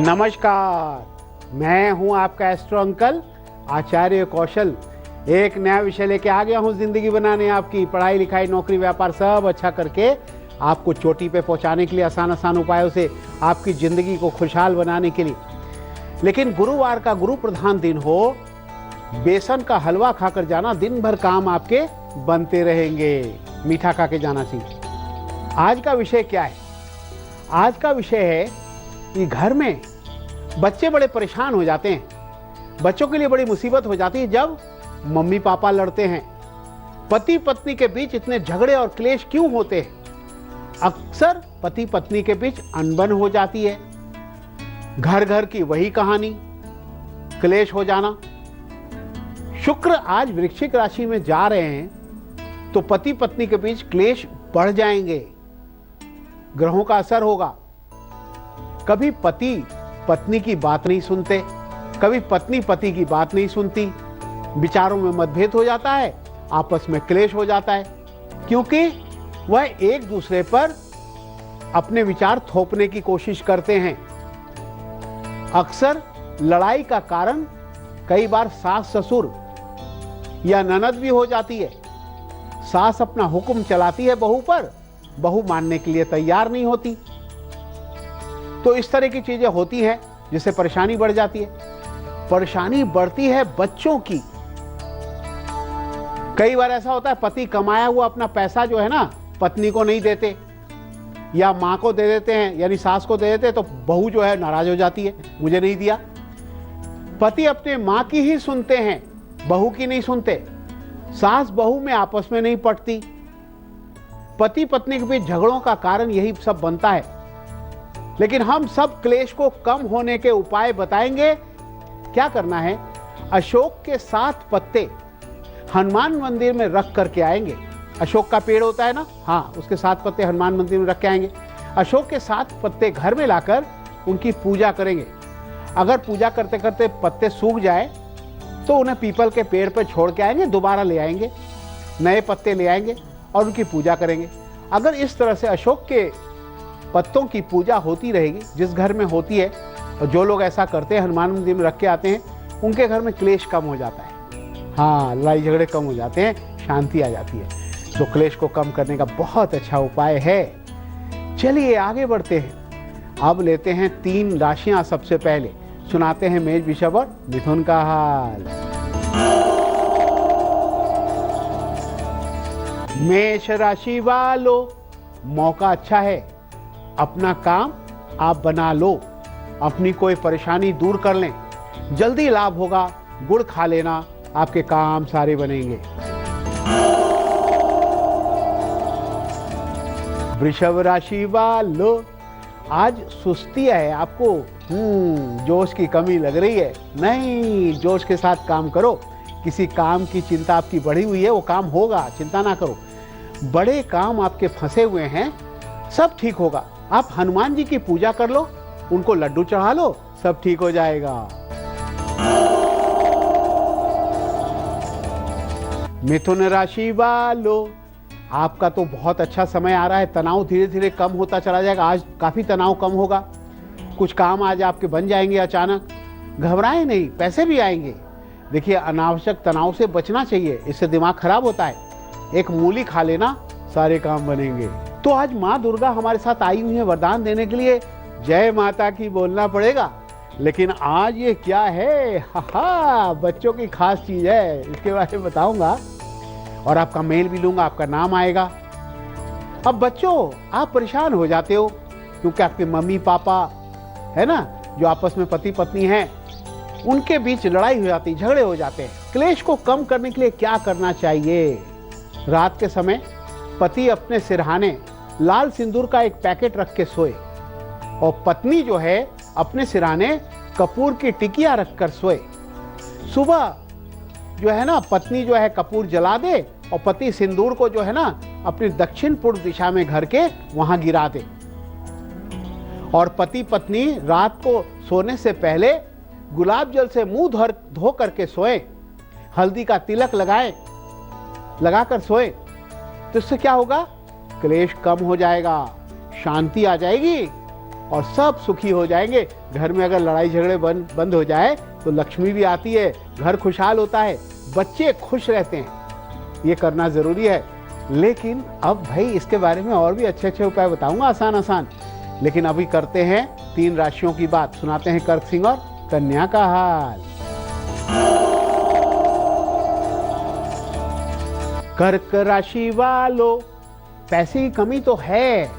नमस्कार, मैं हूं आपका एस्ट्रो अंकल आचार्य कौशल। एक नया विषय लेके आ गया हूं जिंदगी बनाने, आपकी पढ़ाई लिखाई नौकरी व्यापार सब अच्छा करके आपको चोटी पे पहुंचाने के लिए आसान आसान उपायों से आपकी जिंदगी को खुशहाल बनाने के लिए। लेकिन गुरुवार का गुरु प्रधान दिन हो, बेसन का हलवा खाकर जाना, दिन भर काम आपके बनते रहेंगे। मीठा खा के जाना चाहिए। आज का विषय क्या है? आज का विषय है कि घर में बच्चे बड़े परेशान हो जाते हैं। बच्चों के लिए बड़ी मुसीबत हो जाती है जब मम्मी पापा लड़ते हैं। पति पत्नी के बीच इतने झगड़े और क्लेश क्यों होते हैं? अक्सर पति पत्नी के बीच अनबन हो जाती है। घर घर की वही कहानी, क्लेश हो जाना। शुक्र आज वृश्चिक राशि में जा रहे हैं तो पति पत्नी के बीच क्लेश बढ़ जाएंगे। ग्रहों का असर होगा। कभी पति पत्नी की बात नहीं सुनते, कभी पत्नी पति की बात नहीं सुनती। विचारों में मतभेद हो जाता है, आपस में क्लेश हो जाता है, क्योंकि वह एक दूसरे पर अपने विचार थोपने की कोशिश करते हैं। अक्सर लड़ाई का कारण कई बार सास ससुर या ननद भी हो जाती है। सास अपना हुक्म चलाती है बहू पर, बहू मानने के लिए तैयार नहीं होती। तो इस तरह की चीजें होती हैं जिससे परेशानी बढ़ जाती है। परेशानी बढ़ती है बच्चों की। कई बार ऐसा होता है पति कमाया हुआ अपना पैसा जो है ना पत्नी को नहीं देते या मां को दे देते हैं, यानी सास को दे देते हैं, तो बहू जो है नाराज हो जाती है, मुझे नहीं दिया। पति अपने मां की ही सुनते हैं, बहू की नहीं सुनते। सास बहू में आपस में नहीं पटती। पति पत्नी के बीच झगड़ों का कारण यही सब बनता है। लेकिन हम सब क्लेश को कम होने के उपाय बताएंगे। क्या करना है? अशोक के 7 पत्ते हनुमान मंदिर में रख करके आएंगे। अशोक का पेड़ होता है ना, हाँ, उसके 7 पत्ते हनुमान मंदिर में रख के आएंगे। अशोक के 7 पत्ते घर में लाकर उनकी पूजा करेंगे। अगर पूजा करते करते पत्ते सूख जाए तो उन्हें पीपल के पेड़ पर छोड़ के आएंगे, दोबारा ले आएंगे, नए पत्ते ले आएंगे और उनकी पूजा करेंगे। अगर इस तरह से अशोक के पत्तों की पूजा होती रहेगी, जिस घर में होती है, और जो लोग ऐसा करते हैं हनुमान मंदिर में रख के आते हैं, उनके घर में क्लेश कम हो जाता है। हाँ, लड़ाई झगड़े कम हो जाते हैं, शांति आ जाती है। तो क्लेश को कम करने का बहुत अच्छा उपाय है। चलिए आगे बढ़ते हैं। अब लेते हैं 3 राशियां। सबसे पहले सुनाते हैं मेष, वृषभ और मिथुन का हाल। मेष राशि वालों, मौका अच्छा है, अपना काम आप बना लो, अपनी कोई परेशानी दूर कर लें, जल्दी लाभ होगा। गुड़ खा लेना, आपके काम सारे बनेंगे। वृषभ राशि वालों, आज सुस्ती है आपको, जोश की कमी लग रही है। नहीं, जोश के साथ काम करो। किसी काम की चिंता आपकी बढ़ी हुई है, वो काम होगा, चिंता ना करो। बड़े काम आपके फंसे हुए हैं, सब ठीक होगा। आप हनुमान जी की पूजा कर लो, उनको लड्डू चढ़ा लो, सब ठीक हो जाएगा। मिथुन राशि वालों, आपका तो बहुत अच्छा समय आ रहा है। तनाव धीरे धीरे कम होता चला जाएगा। आज काफी तनाव कम होगा। कुछ काम आज आपके बन जाएंगे अचानक। घबराएं नहीं, पैसे भी आएंगे। देखिए, अनावश्यक तनाव से बचना चाहिए, इससे दिमाग खराब होता है। एक मूली खा लेना, सारे काम बनेंगे। तो आज माँ दुर्गा हमारे साथ आई हुई है वरदान देने के लिए। जय माता की बोलना पड़ेगा। लेकिन आज ये क्या है? हा, बच्चों की खास चीज है, इसके बारे में बताऊंगा और आपका मेल भी लूंगा, आपका नाम आएगा। अब बच्चों, आप परेशान हो जाते हो क्योंकि आपके मम्मी पापा है ना, जो आपस में पति पत्नी हैं, उनके बीच लड़ाई हो जाती, झगड़े हो जाते हैं। क्लेश को कम करने के लिए क्या करना चाहिए? रात के समय पति अपने सिरहाने लाल सिंदूर का एक पैकेट रख के सोए और पत्नी जो है अपने सिरहाने कपूर की टिकिया रखकर सोए। सुबह जो है ना, पत्नी जो है कपूर जला दे और पति सिंदूर को जो है ना अपनी दक्षिण पूर्व दिशा में घर के वहां गिरा दे। और पति पत्नी रात को सोने से पहले गुलाब जल से मुंह धो करके सोए, हल्दी का तिलक लगाकर सोए। तो इससे क्या होगा? क्लेश कम हो जाएगा, शांति आ जाएगी और सब सुखी हो जाएंगे। घर में अगर लड़ाई झगड़े बंद हो जाए तो लक्ष्मी भी आती है, घर खुशहाल होता है, बच्चे खुश रहते हैं। ये करना जरूरी है। लेकिन अब भाई इसके बारे में और भी अच्छे अच्छे उपाय बताऊंगा, आसान आसान। लेकिन अभी करते हैं 3 राशियों की बात, सुनाते हैं कर्क, सिंह और कन्या का हाल। कर्क राशि वालों, पैसे की कमी तो है,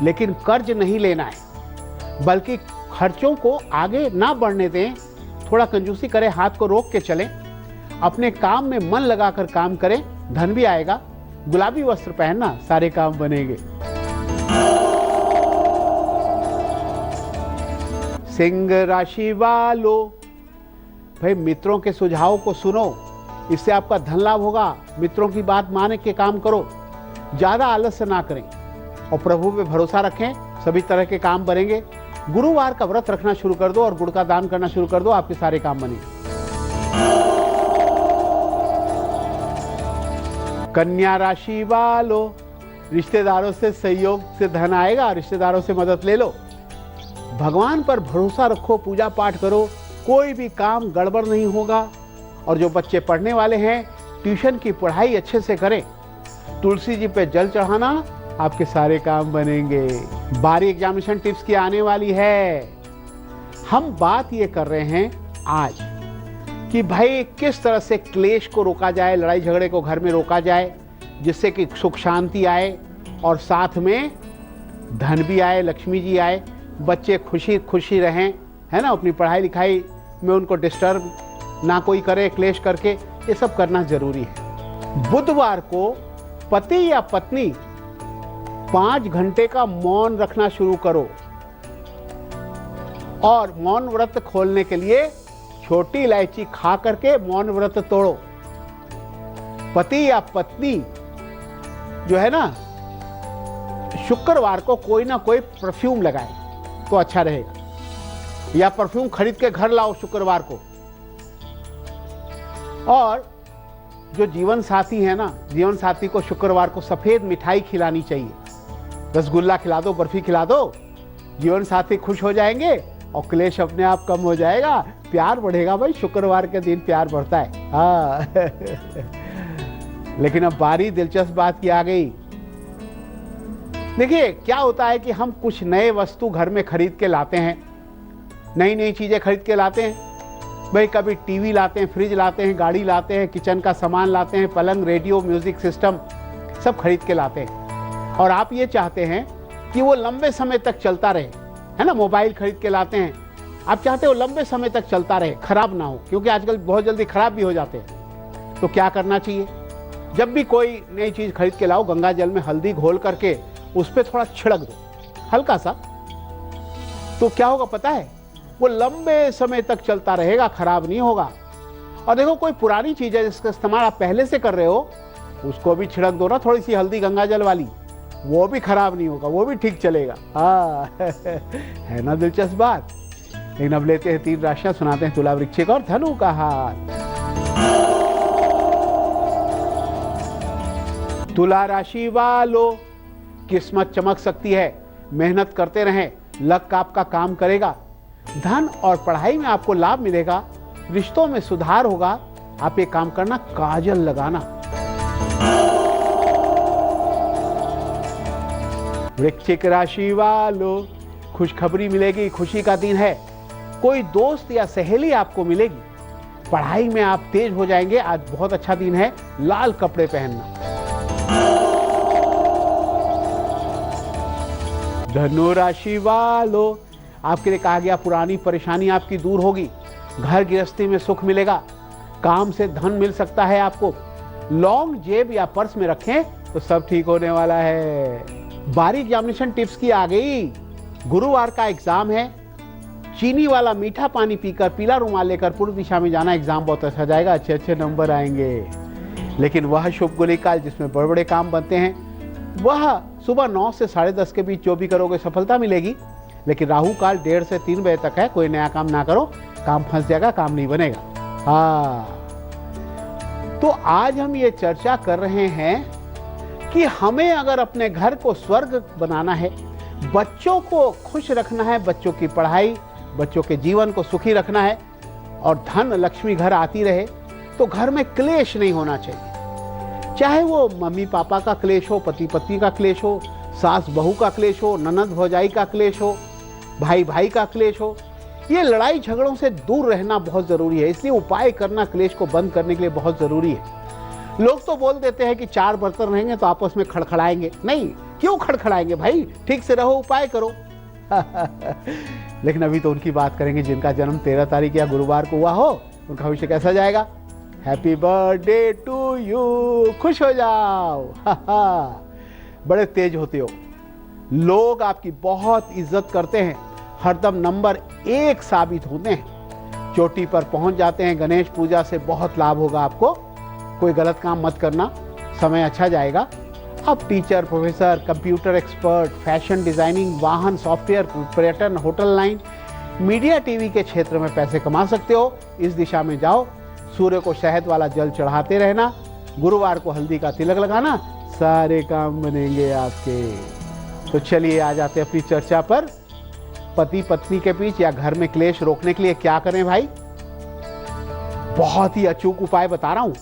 लेकिन कर्ज नहीं लेना है, बल्कि खर्चों को आगे ना बढ़ने दें। थोड़ा कंजूसी करें, हाथ को रोक के चलें, अपने काम में मन लगाकर काम करें, धन भी आएगा। गुलाबी वस्त्र पहनना, सारे काम बनेंगे। सिंह राशि वालों, भाई मित्रों के सुझाव को सुनो, इससे आपका धन लाभ होगा। मित्रों की बात मान के काम करो, ज्यादा आलस्य ना करें और प्रभु पे भरोसा रखें, सभी तरह के काम बनेंगे। गुरुवार का व्रत रखना शुरू कर दो और गुड़ का दान करना शुरू कर दो, आपके सारे काम बनेंगे। कन्या राशि वालों, रिश्तेदारों से सहयोग से धन आएगा, रिश्तेदारों से मदद ले लो। भगवान पर भरोसा रखो, पूजा पाठ करो, कोई भी काम गड़बड़ नहीं होगा। और जो बच्चे पढ़ने वाले हैं, ट्यूशन की पढ़ाई अच्छे से करें। तुलसी जी पे जल चढ़ाना, आपके सारे काम बनेंगे। बारी एग्जामिनेशन टिप्स की आने वाली है। हम बात ये कर रहे हैं आज कि भाई किस तरह से क्लेश को रोका जाए, लड़ाई झगड़े को घर में रोका जाए, जिससे कि सुख शांति आए और साथ में धन भी आए, लक्ष्मी जी आए, बच्चे खुशी खुशी रहें, है ना। अपनी पढ़ाई लिखाई में उनको डिस्टर्ब ना कोई करे क्लेश करके, ये सब करना जरूरी है। बुधवार को पति या पत्नी 5 घंटे का मौन रखना शुरू करो और मौन व्रत खोलने के लिए छोटी इलायची खा करके मौन व्रत तोड़ो। पति या पत्नी जो है ना, शुक्रवार को कोई ना कोई परफ्यूम लगाए तो अच्छा रहेगा, या परफ्यूम खरीद के घर लाओ शुक्रवार को। और जो जीवन साथी है ना, जीवन साथी को शुक्रवार को सफेद मिठाई खिलानी चाहिए। रसगुल्ला खिला दो, बर्फी खिला दो, जीवन साथी खुश हो जाएंगे और क्लेश अपने आप कम हो जाएगा, प्यार बढ़ेगा। भाई शुक्रवार के दिन प्यार बढ़ता है। हाँ लेकिन अब बारी दिलचस्प बात की आ गई। देखिए क्या होता है कि हम कुछ नए वस्तु घर में खरीद के लाते हैं, नई नई चीजें खरीद के लाते हैं। भाई कभी टीवी लाते हैं, फ्रिज लाते हैं, गाड़ी लाते हैं, किचन का सामान लाते हैं, पलंग, रेडियो, म्यूजिक सिस्टम सब खरीद के लाते हैं। और आप ये चाहते हैं कि वो लंबे समय तक चलता रहे, है ना। मोबाइल खरीद के लाते हैं, आप चाहते हो लंबे समय तक चलता रहे, खराब ना हो, क्योंकि आजकल बहुत जल्दी खराब भी हो जाते हैं। तो क्या करना चाहिए, जब भी कोई नई चीज खरीद के लाओ, गंगा जल में हल्दी घोल करके उस पर थोड़ा छिड़क दो, हल्का सा। तो क्या होगा पता है, वो लंबे समय तक चलता रहेगा, खराब नहीं होगा। और देखो कोई पुरानी चीज है जिसका इस्तेमाल आप पहले से कर रहे हो, उसको भी छिड़क दो ना थोड़ी सी हल्दी गंगा जल वाली, वो भी खराब नहीं होगा, वो भी ठीक चलेगा। हाँ है ना दिलचस्प बात। लेकिन अब लेते हैं 3 राशियां, सुनाते हैं तुला, वृश्चिक और धनु का हाल। तुला राशि वालों, किस्मत चमक सकती है, मेहनत करते रहें, लक आपका काम करेगा। धन और पढ़ाई में आपको लाभ मिलेगा, रिश्तों में सुधार होगा। आप एक काम करना, काजल लगाना। वृश्चिक राशि वालों, खुशखबरी मिलेगी, खुशी का दिन है। कोई दोस्त या सहेली आपको मिलेगी, पढ़ाई में आप तेज हो जाएंगे। आज बहुत अच्छा दिन है, लाल कपड़े पहनना। धनु राशि वालों, आपके लिए कहा गया पुरानी परेशानी आपकी दूर होगी, घर गृहस्थी में सुख मिलेगा, काम से धन मिल सकता है आपको। लॉन्ग जेब या पर्स में रखें तो सब ठीक होने वाला है। बारी एग्जामिनेशन टिप्स की आ गई। गुरुवार का एग्जाम है, चीनी वाला मीठा पानी पीकर पीला रुमाल लेकर पूर्व दिशा में जाना, एग्जाम बहुत अच्छा जाएगा, अच्छे अच्छे नंबर आएंगे। लेकिन वह शुभ गुली काल जिसमें बड़े बड़े काम बनते हैं, वह सुबह 9 से 10:30 के बीच जो भी करोगे सफलता मिलेगी। लेकिन राहु काल 1:30 से 3 बजे तक है, कोई नया काम ना करो, काम फंस जाएगा, काम नहीं बनेगा। हाँ, तो आज हम ये चर्चा कर रहे हैं कि हमें अगर अपने घर को स्वर्ग बनाना है, बच्चों को खुश रखना है, बच्चों की पढ़ाई, बच्चों के जीवन को सुखी रखना है और धन लक्ष्मी घर आती रहे, तो घर में क्लेश नहीं होना चाहिए। चाहे वो मम्मी पापा का क्लेश हो, पति पत्नी का क्लेश हो, सास बहू का क्लेश हो, ननद भौजाई का क्लेश हो, भाई भाई का क्लेश हो, ये लड़ाई झगड़ों से दूर रहना बहुत ज़रूरी है। इसलिए उपाय करना क्लेश को बंद करने के लिए बहुत ज़रूरी है। लोग तो बोल देते हैं कि 4 बर्तन रहेंगे तो आपस में खड़खड़ाएंगे। नहीं, क्यों खड़खड़ाएंगे भाई, ठीक से रहो, उपाय करो। लेकिन अभी तो उनकी बात करेंगे जिनका जन्म 13 तारीख या गुरुवार को हुआ हो, उनका भविष्य कैसा जाएगा। हैप्पी बर्थडे टू यू, खुश हो जाओ। बड़े तेज होते हो, लोग आपकी बहुत इज्जत करते हैं, हरदम नंबर 1 साबित होते हैं, चोटी पर पहुंच जाते हैं। गणेश पूजा से बहुत लाभ होगा आपको। कोई गलत काम मत करना, समय अच्छा जाएगा। अब teacher, professor, computer expert, fashion designing, वाहन, सॉफ्टवेयर, पर्यटन, होटल लाइन, मीडिया, टीवी के क्षेत्र में पैसे कमा सकते हो। इस दिशा में जाओ। सूर्य को शहद वाला जल चढ़ाते रहना, गुरुवार को हल्दी का तिलक लगाना, सारे काम बनेंगे आपके। तो चलिए आ जाते हैं अपनी चर्चा पर। पति पत्नी के बीच या घर में क्लेश रोकने के लिए क्या करें भाई? बहुत ही अचूक उपाय बता रहा हूं।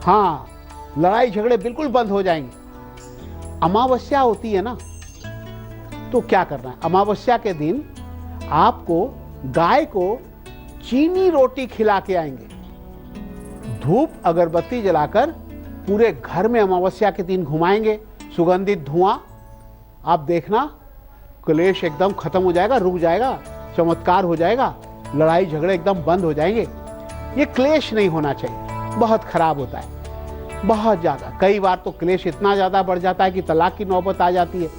हाँ, लड़ाई झगड़े बिल्कुल बंद हो जाएंगे। अमावस्या होती है ना, तो क्या करना है? अमावस्या के दिन आपको गाय को चीनी रोटी खिला के आएंगे, धूप अगरबत्ती जलाकर पूरे घर में अमावस्या के दिन घुमाएंगे, सुगंधित धुआं। आप देखना क्लेश एकदम खत्म हो जाएगा, रुक जाएगा, चमत्कार हो जाएगा, लड़ाई झगड़े एकदम बंद हो जाएंगे। ये क्लेश नहीं होना चाहिए, बहुत खराब होता है, बहुत ज़्यादा। कई बार तो क्लेश इतना ज़्यादा बढ़ जाता है कि तलाक की नौबत आ जाती है।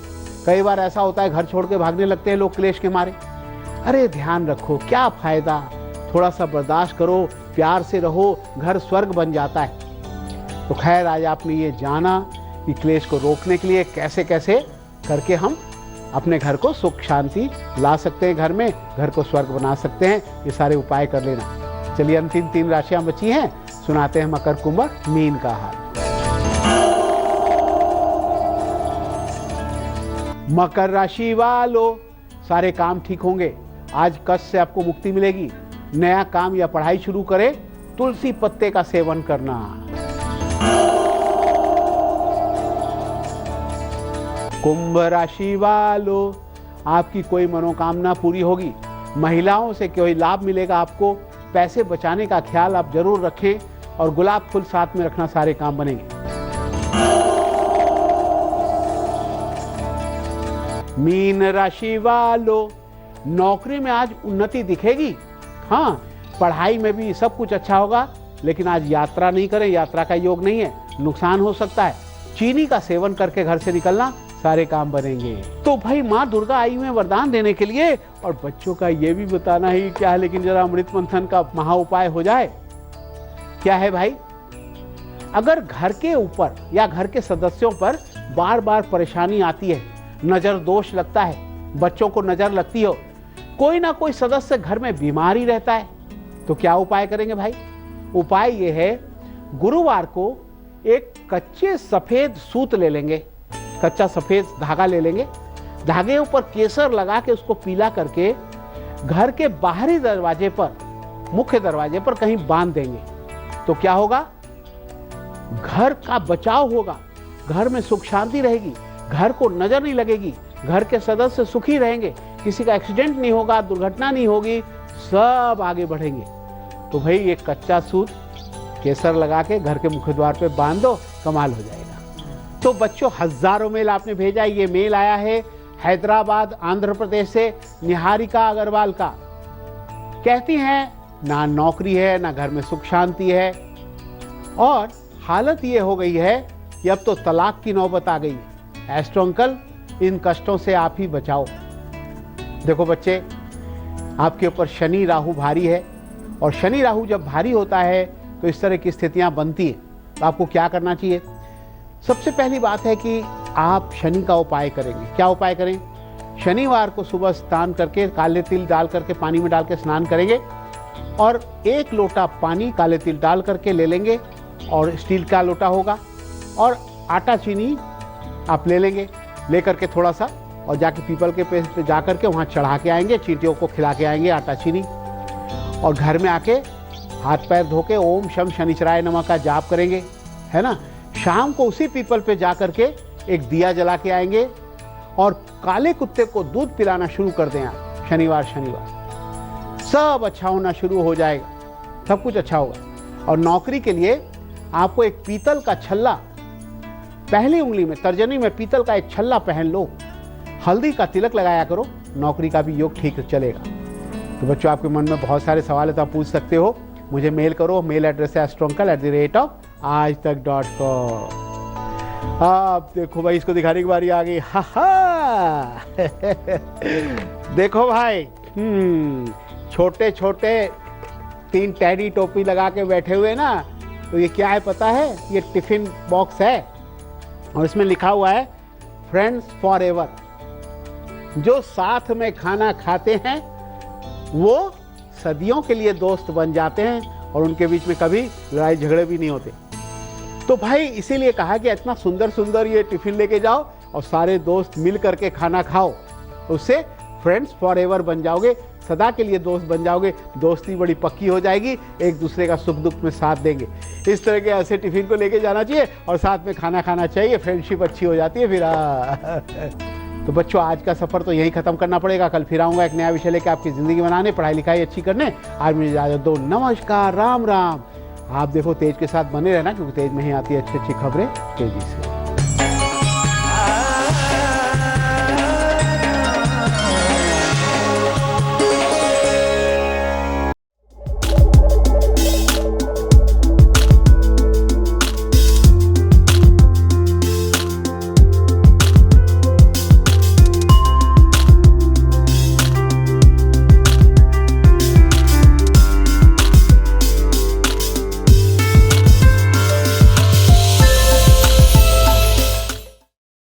कई बार ऐसा होता है घर छोड़ के भागने लगते हैं लोग क्लेश के मारे। अरे ध्यान रखो, क्या फायदा, थोड़ा सा बर्दाश्त करो, प्यार से रहो, घर स्वर्ग बन जाता है। तो खैर, आज आपने ये जाना कि क्लेश को रोकने के लिए कैसे कैसे करके हम अपने घर को सुख शांति ला सकते हैं, घर में घर को स्वर्ग बना सकते हैं। ये सारे उपाय कर लेना। चलिए, अंतिम 3 राशियां बची हैं, सुनाते हैं मकर, कुंभ, मीन का हाल। मकर राशि वालों, सारे काम ठीक होंगे। आज कष्ट से आपको मुक्ति मिलेगी। नया काम या पढ़ाई शुरू करें, तुलसी पत्ते का सेवन करना। कुंभ राशि वालों, आपकी कोई मनोकामना पूरी होगी। महिलाओं से कोई लाभ मिलेगा आपको। पैसे बचाने का ख्याल आप जरूर रखें और गुलाब फूल साथ में रखना, सारे काम बनेंगे। मीन राशि वालों, नौकरी में आज उन्नति दिखेगी। हाँ, पढ़ाई में भी सब कुछ अच्छा होगा, लेकिन आज यात्रा नहीं करें, यात्रा का योग नहीं है, नुकसान हो सकता है। चीनी का सेवन करके घर से निकलना, सारे काम बनेंगे। तो भाई, माँ दुर्गा आई हुई है वरदान देने के लिए, और बच्चों का ये भी बताना ही क्या है, लेकिन जरा अमृत मंथन का महा उपाय हो जाए। क्या है भाई? अगर घर के ऊपर या घर के सदस्यों पर बार बार परेशानी आती है, नजर दोष लगता है, बच्चों को नजर लगती हो, कोई ना कोई सदस्य घर में बीमार ही रहता है, तो क्या उपाय करेंगे भाई? उपाय ये है, गुरुवार को एक कच्चे सफेद सूत ले लेंगे, कच्चा सफेद धागा ले लेंगे, धागे ऊपर केसर लगा के उसको पीला करके घर के बाहरी दरवाजे पर, मुख्य दरवाजे पर कहीं बांध देंगे। तो क्या होगा? घर का बचाव होगा, घर में सुख शांति रहेगी, घर को नजर नहीं लगेगी, घर के सदस्य सुखी रहेंगे, किसी का एक्सीडेंट नहीं होगा, दुर्घटना नहीं होगी, सब आगे बढ़ेंगे। तो भाई, ये कच्चा सूत केसर लगा के घर के मुख्य द्वार पे बांध दो, कमाल हो जाएगा। तो बच्चों, हजारों मेल आपने भेजा। ये मेल आया है हैदराबाद, आंध्र प्रदेश से निहारिका अग्रवाल का। कहती हैं, ना नौकरी है, ना घर में सुख शांति है, और हालत ये हो गई है कि अब तो तलाक की नौबत आ गई है। एस्ट्रो अंकल, इन कष्टों से आप ही बचाओ। देखो बच्चे, आपके ऊपर शनि राहु भारी है, और शनि राहु जब भारी होता है तो इस तरह की स्थितियां बनती हैं। तो आपको क्या करना चाहिए? सबसे पहली बात है कि आप शनि का उपाय करेंगे। क्या उपाय करें? शनिवार को सुबह स्नान करके, काले तिल डाल करके पानी में डाल के स्नान करेंगे, और 1 लोटा पानी काले तिल डाल करके ले लेंगे, और स्टील का लोटा होगा, और आटा चीनी आप ले लेंगे, लेकर के थोड़ा सा और जाके पीपल के पेड़ पे जा कर के वहाँ चढ़ा के आएंगे, चींटियों को खिला के आएंगे आटा चीनी, और घर में आके हाथ पैर धो के ओम शम शनिचराय नमः का जाप करेंगे, है ना। शाम को उसी पीपल पे जा कर के एक दिया जला के आएंगे और काले कुत्ते को दूध पिलाना शुरू कर दें आप, शनिवार शनिवार सब अच्छा होना शुरू हो जाएगा, सब कुछ अच्छा होगा। और नौकरी के लिए आपको एक पीतल का छल्ला, पहली उंगली में तर्जनी में पीतल का एक छल्ला पहन लो, हल्दी का तिलक लगाया करो, नौकरी का भी योग ठीक चलेगा। तो बच्चों, आपके मन में बहुत सारे सवाल है तो आप पूछ सकते हो, मुझे मेल करो, मेल एड्रेस है astrouncle@aajtak.com। आप देखो भाई, इसको दिखाने की बारी आ गई। हा हा देखो भाई, छोटे छोटे 3 टैडी टोपी लगा के बैठे हुए ना, तो ये क्या है पता है? ये टिफिन बॉक्स है और इसमें लिखा हुआ है फ्रेंड्स फॉर एवर। जो साथ में खाना खाते हैं वो सदियों के लिए दोस्त बन जाते हैं और उनके बीच में कभी लड़ाई झगड़े भी नहीं होते। तो भाई इसीलिए कहा कि इतना सुंदर सुंदर ये टिफिन लेके जाओ और सारे दोस्त मिल करके खाना खाओ, उससे फ्रेंड्स फॉर एवर बन जाओगे, सदा के लिए दोस्त बन जाओगे, दोस्ती बड़ी पक्की हो जाएगी, एक दूसरे का सुख दुख में साथ देंगे। इस तरह के ऐसे टिफिन को लेके जाना चाहिए और साथ में खाना खाना चाहिए, फ्रेंडशिप अच्छी हो जाती है फिर। तो बच्चों, आज का सफ़र तो यहीं ख़त्म करना पड़ेगा, कल फिर आऊँगा एक नया विषय लेके आपकी ज़िंदगी बनाने, पढ़ाई लिखाई अच्छी करने। आज मुझे इजाज़त दो, नमस्कार, राम राम। आप देखो तेज के साथ बने रहना, क्योंकि तेज में ही आती है अच्छी अच्छी खबरें तेजी से।